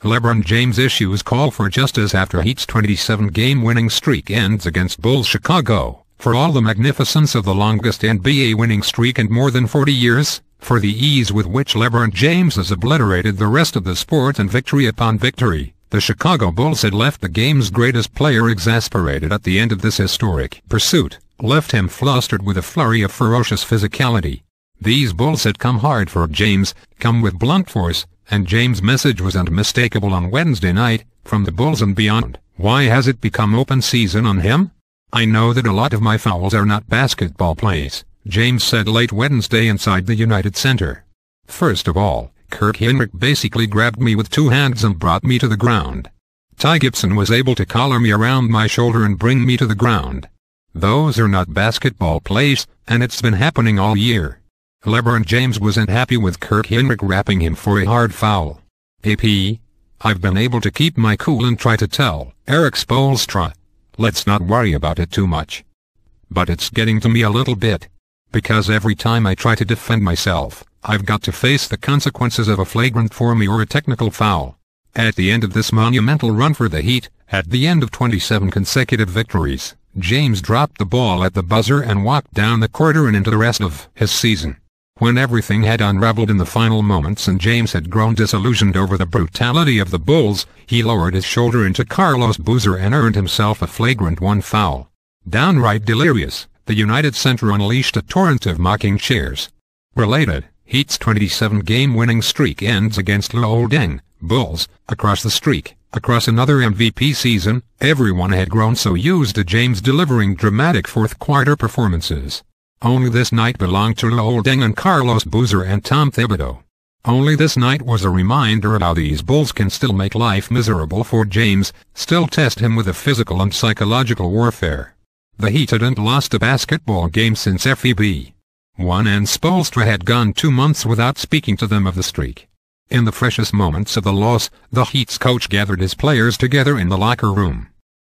LeBron James issues call for justice after Heat's 27-game winning streak ends against Bulls Chicago. For all the magnificence of the longest NBA winning streak in more than 40 years, for the ease with which LeBron James has obliterated the rest of the sport and victory upon victory, the Chicago Bulls had left the game's greatest player exasperated at the end of this historic pursuit, left him flustered with a flurry of ferocious physicality. These Bulls had come hard for James, come with blunt force, and James' message was unmistakable on Wednesday night, from the Bulls and beyond. Why has it become open season on him? I know that a lot of my fouls are not basketball plays, James said late Wednesday inside the United Center. First of all, Kirk Hinrich basically grabbed me with two hands and brought me to the ground. Ty Gibson was able to collar me around my shoulder and bring me to the ground. Those are not basketball plays, and it's been happening all year. LeBron James wasn't happy with Kirk Hinrich rapping him for a hard foul. AP, I've been able to keep my cool and try to tell Eric Spoelstra, let's not worry about it too much. But it's getting to me a little bit. Because every time I try to defend myself, I've got to face the consequences of a flagrant for me or a technical foul. At the end of this monumental run for the Heat, at the end of 27 consecutive victories, James dropped the ball at the buzzer and walked down the court and into the rest of his season. When everything had unraveled in the final moments and James had grown disillusioned over the brutality of the Bulls, he lowered his shoulder into Carlos Boozer and earned himself a flagrant one foul. Downright delirious, the United Center unleashed a torrent of mocking cheers. Related, Heat's 27-game winning streak ends against Luol Deng, Bulls, across the streak. Across another MVP season, everyone had grown so used to James delivering dramatic fourth-quarter performances. Only this night belonged to Luol Deng and Carlos Boozer and Tom Thibodeau. Only this night was a reminder of how these Bulls can still make life miserable for James, still test him with a physical and psychological warfare. The Heat hadn't lost a basketball game since FEB 1 and Spoelstra had gone 2 months without speaking to them of the streak. In the freshest moments of the loss, the Heat's coach gathered his players together in the locker room.